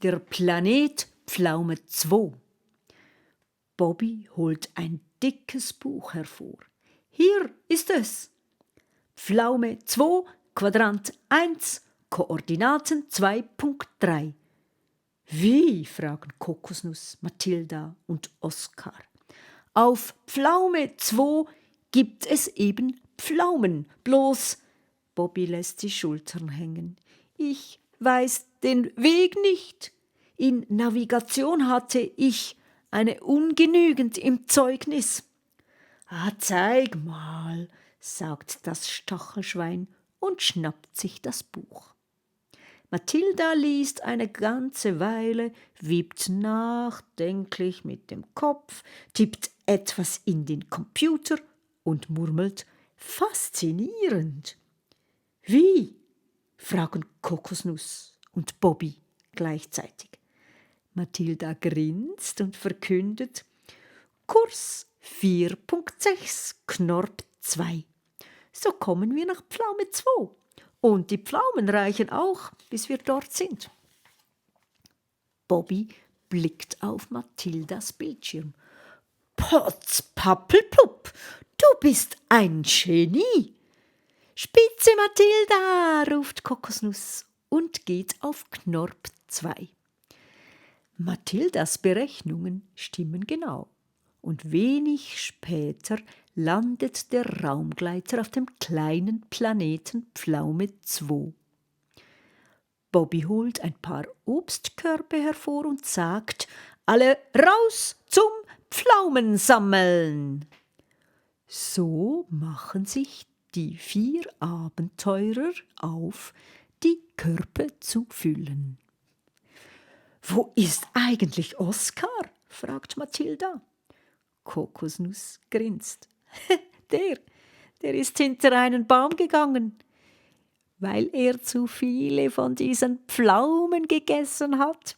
Der Planet Pflaume 2. Bobby holt ein dickes Buch hervor. Hier ist es. Pflaume 2, Quadrant 1, Koordinaten 2.3. Wie? Fragen Kokosnuss, Mathilda und Oskar. Auf Pflaume 2 gibt es eben Pflaumen, bloß Bobby lässt die Schultern hängen. Ich weiß den Weg nicht. In Navigation hatte ich eine ungenügend im Zeugnis. Zeig mal, sagt das Stachelschwein und schnappt sich das Buch. Mathilda liest eine ganze Weile, wiebt nachdenklich mit dem Kopf, tippt etwas in den Computer und murmelt faszinierend. Wie? Fragen Kokosnuss und Bobby gleichzeitig. Mathilda grinst und verkündet Kurs 4.6 Knorp 2. So kommen wir nach Pflaume 2. Und die Pflaumen reichen auch, bis wir dort sind. Bobby blickt auf Mathildas Bildschirm. Potzpappelpupp, du bist ein Genie. Spitze, Mathilda, ruft Kokosnuss und geht auf Knorp 2. Mathildas Berechnungen stimmen genau. Und wenig später landet der Raumgleiter auf dem kleinen Planeten Pflaume 2. Bobby holt ein paar Obstkörbe hervor und sagt, alle raus zum Pflaumensammeln. So machen sich die 4 Abenteurer auf, die Körbe zu füllen. »Wo ist eigentlich Oskar?« fragt Mathilda. Kokosnuss grinst. Der ist hinter einen Baum gegangen, weil er zu viele von diesen Pflaumen gegessen hat.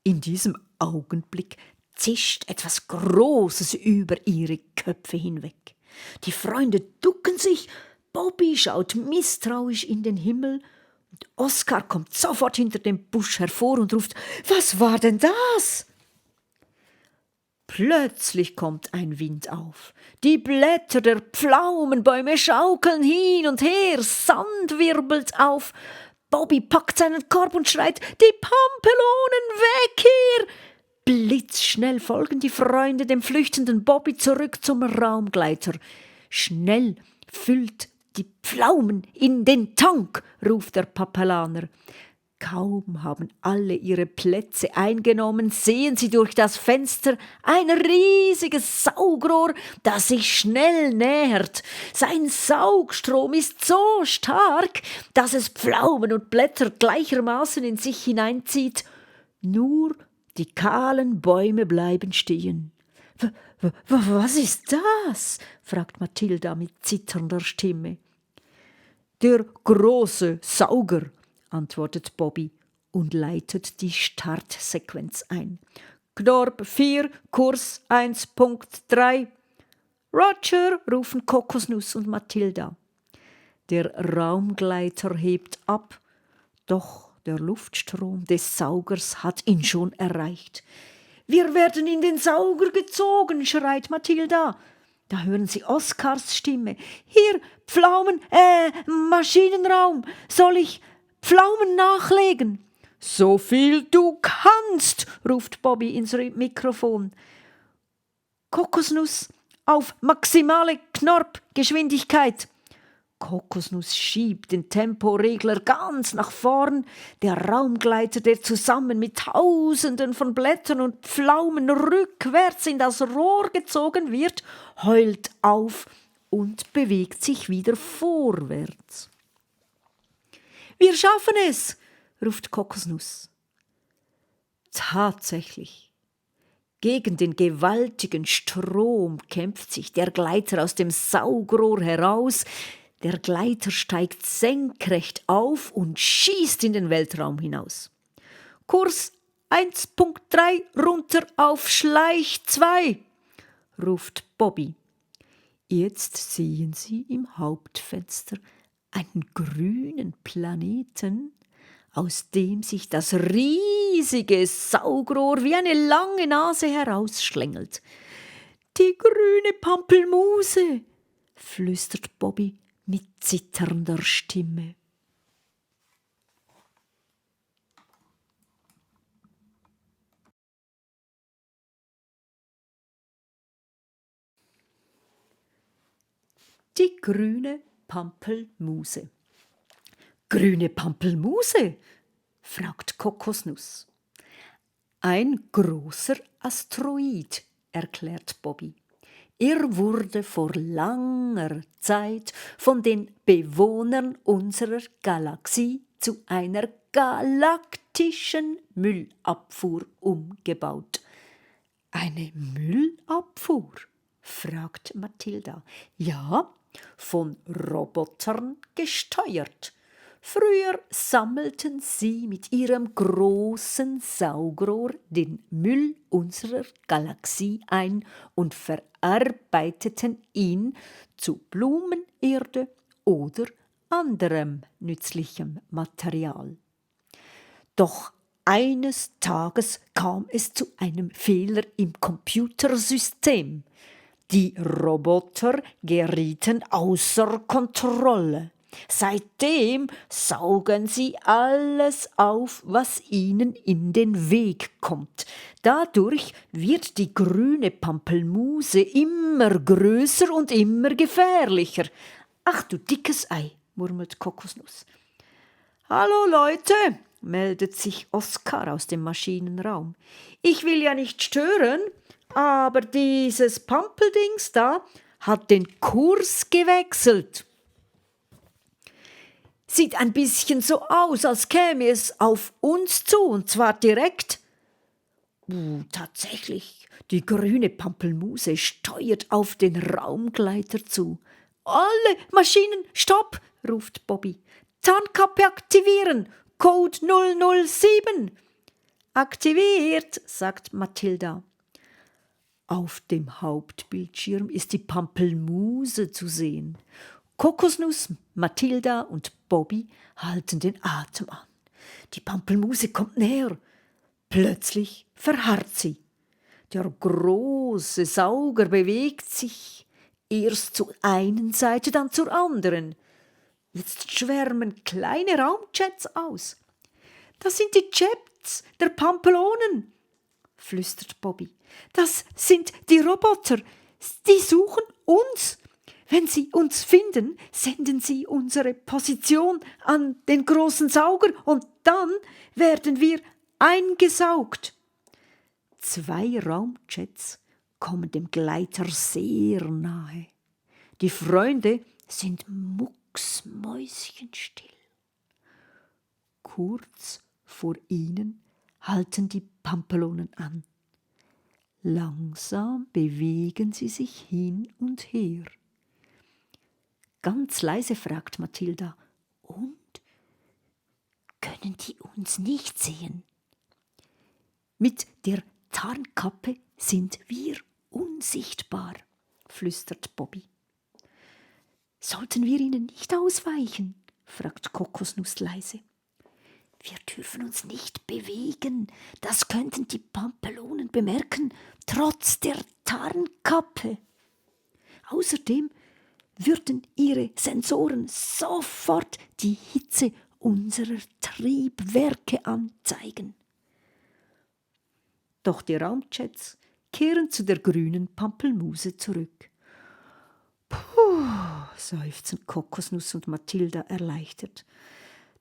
In diesem Augenblick zischt etwas Großes über ihre Köpfe hinweg. Die Freunde ducken sich, Bobby schaut misstrauisch in den Himmel und Oskar kommt sofort hinter dem Busch hervor und ruft, »Was war denn das?« Plötzlich kommt ein Wind auf. Die Blätter der Pflaumenbäume schaukeln hin und her, Sand wirbelt auf. Bobby packt seinen Korb und schreit, »Die Pampelonen, weg hier!« Blitzschnell folgen die Freunde dem flüchtenden Bobby zurück zum Raumgleiter. »Schnell füllt die Pflaumen in den Tank«, ruft der Papellaner. Kaum haben alle ihre Plätze eingenommen, sehen sie durch das Fenster ein riesiges Saugrohr, das sich schnell nähert. Sein Saugstrom ist so stark, dass es Pflaumen und Blätter gleichermaßen in sich hineinzieht. Nur die kahlen Bäume bleiben stehen. »Was ist das?« fragt Mathilda mit zitternder Stimme. »Der große Sauger«, antwortet Bobby und leitet die Startsequenz ein. Knorp 4, Kurs 1.3. Roger, rufen Kokosnuss und Mathilda. Der Raumgleiter hebt ab, doch der Luftstrom des Saugers hat ihn schon erreicht. »Wir werden in den Sauger gezogen«, schreit Mathilda. Da hören sie Oskars Stimme. »Hier, Pflaumen, Maschinenraum, soll ich Pflaumen nachlegen?« »So viel du kannst«, ruft Bobby ins Mikrofon. »Kokosnuss, auf maximale Knorpgeschwindigkeit!« Kokosnuss schiebt den Temporegler ganz nach vorn. Der Raumgleiter, der zusammen mit Tausenden von Blättern und Pflaumen rückwärts in das Rohr gezogen wird, heult auf und bewegt sich wieder vorwärts. »Wir schaffen es«, ruft Kokosnuss. Tatsächlich. Gegen den gewaltigen Strom kämpft sich der Gleiter aus dem Saugrohr heraus. Der Gleiter steigt senkrecht auf und schießt in den Weltraum hinaus. »Kurs 1.3 runter auf Schleich 2«, ruft Bobby. Jetzt sehen sie im Hauptfenster einen grünen Planeten, aus dem sich das riesige Saugrohr wie eine lange Nase herausschlängelt. »Die grüne Pampelmuse«, flüstert Bobby mit zitternder Stimme. Die grüne Pampelmuse. »Grüne Pampelmuse?«, fragt Kokosnuss. »Ein großer Asteroid«, erklärt Bobby. »Er wurde vor langer Zeit von den Bewohnern unserer Galaxie zu einer galaktischen Müllabfuhr umgebaut.« »Eine Müllabfuhr?«, fragt Mathilda. »Ja, von Robotern gesteuert. Früher sammelten sie mit ihrem großen Saugrohr den Müll unserer Galaxie ein und verarbeiteten ihn zu Blumenerde oder anderem nützlichem Material. Doch eines Tages kam es zu einem Fehler im Computersystem. Die Roboter gerieten außer Kontrolle. Seitdem saugen sie alles auf, was ihnen in den Weg kommt. Dadurch wird die grüne Pampelmuse immer größer und immer gefährlicher. »Ach du dickes Ei«, murmelt Kokosnuss. »Hallo Leute«, meldet sich Oskar aus dem Maschinenraum. »Ich will ja nicht stören, aber dieses Pampeldings da hat den Kurs gewechselt. Sieht ein bisschen so aus, als käme es auf uns zu, und zwar direkt.« Tatsächlich, die grüne Pampelmuse steuert auf den Raumgleiter zu. »Alle Maschinen, stopp«, ruft Bobby. »Tarnkappe aktivieren, Code 007. »Aktiviert«, sagt Mathilda. Auf dem Hauptbildschirm ist die Pampelmuse zu sehen. Kokosnuss, Mathilda und Bobby halten den Atem an. Die Pampelmuse kommt näher. Plötzlich verharrt sie. Der große Sauger bewegt sich, erst zur einen Seite, dann zur anderen. Jetzt schwärmen kleine Raumjets aus. »Das sind die Jets der Pampelonen«, flüstert Bobby. »Das sind die Roboter. Die suchen uns. Wenn sie uns finden, senden sie unsere Position an den großen Sauger und dann werden wir eingesaugt.« 2 Raumjets kommen dem Gleiter sehr nahe. Die Freunde sind mucksmäuschenstill. Kurz vor ihnen halten die Pampelonen an. Langsam bewegen sie sich hin und her. Ganz leise fragt Mathilda: »Und? Können die uns nicht sehen?« »Mit der Tarnkappe sind wir unsichtbar«, flüstert Bobby. »Sollten wir ihnen nicht ausweichen?«, fragt Kokosnuss leise. »Wir dürfen uns nicht bewegen, das könnten die Pampelonen bemerken, trotz der Tarnkappe. Außerdem würden ihre Sensoren sofort die Hitze unserer Triebwerke anzeigen.« Doch die Raumjets kehren zu der grünen Pampelmuse zurück. »Puh«, seufzen Kokosnuss und Mathilda erleichtert.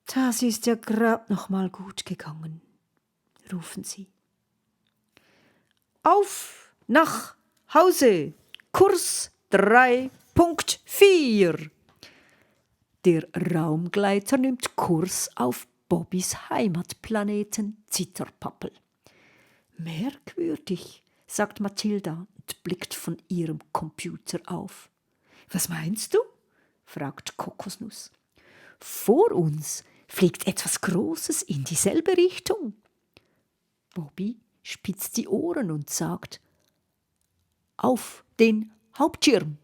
»Das ist ja grad noch mal gut gegangen«, rufen sie. »Auf nach Hause, Kurs 3.4. Der Raumgleiter nimmt Kurs auf Bobbys Heimatplaneten Zitterpappel. »Merkwürdig«, sagt Mathilda und blickt von ihrem Computer auf. »Was meinst du?«, fragt Kokosnuss. »Vor uns fliegt etwas Großes in dieselbe Richtung.« Bobby spitzt die Ohren und sagt: »Auf den Hauptschirm!«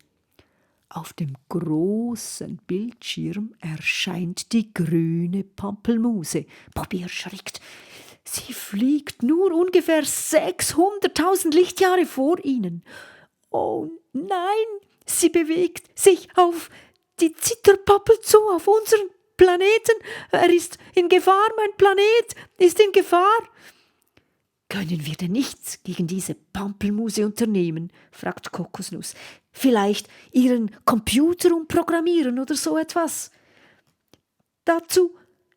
Auf dem großen Bildschirm erscheint die grüne Pampelmuse. Bobby erschrickt. Sie fliegt nur ungefähr 600.000 Lichtjahre vor ihnen. Oh nein, sie bewegt sich auf die Zitterpappel zu, auf unseren Planeten. Er ist in Gefahr, mein Planet ist in Gefahr. Können wir denn nichts gegen diese Pampelmuse unternehmen? Fragt Kokosnuss. Vielleicht ihren Computer umprogrammieren oder so etwas. Dazu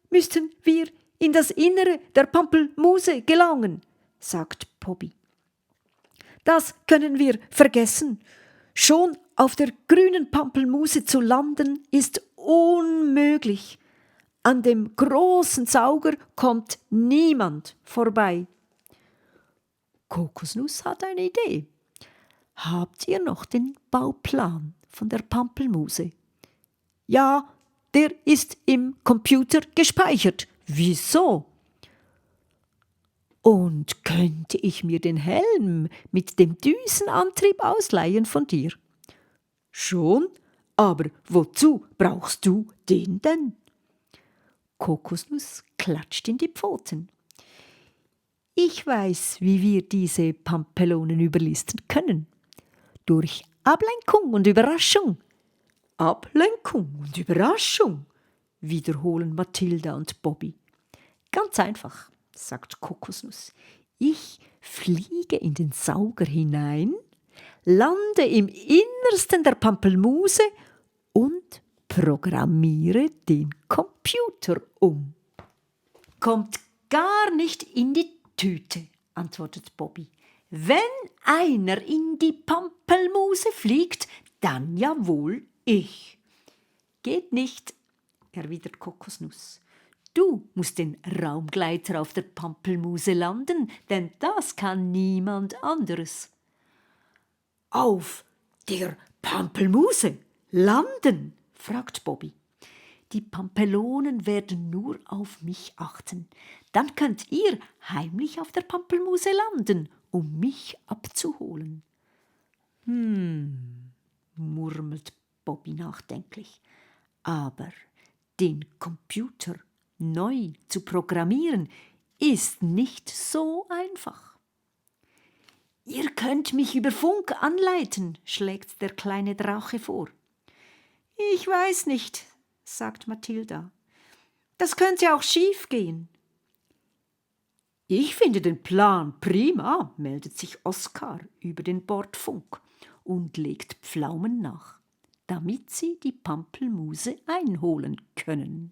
müssten wir in das Innere der Pampelmuse gelangen, sagt Bobby. Das können wir vergessen. Schon auf der grünen Pampelmuse zu landen ist unmöglich. An dem großen Sauger kommt niemand vorbei. Kokosnuss hat eine Idee. Habt ihr noch den Bauplan von der Pampelmuse? Ja, der ist im Computer gespeichert. Wieso? Und könnte ich mir den Helm mit dem Düsenantrieb ausleihen von dir? Schon, aber wozu brauchst du den denn? Kokosnuss klatscht in die Pfoten. Ich weiß, wie wir diese Pampelonen überlisten können. Durch Ablenkung und Überraschung. Ablenkung und Überraschung, wiederholen Mathilda und Bobby. Ganz einfach, sagt Kokosnuss. Ich fliege in den Sauger hinein, lande im Innersten der Pampelmuse und programmiere den Computer um. Kommt gar nicht in die Tüte, antwortet Bobby. Wenn einer in die Pampelmuse fliegt, dann ja wohl ich. Geht nicht, erwidert Kokosnuss. Du musst den Raumgleiter auf der Pampelmuse landen, denn das kann niemand anderes. Auf der Pampelmuse landen? Fragt Bobby. Die Pampelonen werden nur auf mich achten. Dann könnt ihr heimlich auf der Pampelmuse landen, um mich abzuholen. Murmelt Bobby nachdenklich. Aber den Computer neu zu programmieren ist nicht so einfach. Ihr könnt mich über Funk anleiten, schlägt der kleine Drache vor. Ich weiß nicht, sagt Mathilda. Das könnte auch schief gehen. Ich finde den Plan prima, meldet sich Oskar über den Bordfunk und legt Pflaumen nach, damit sie die Pampelmuse einholen können.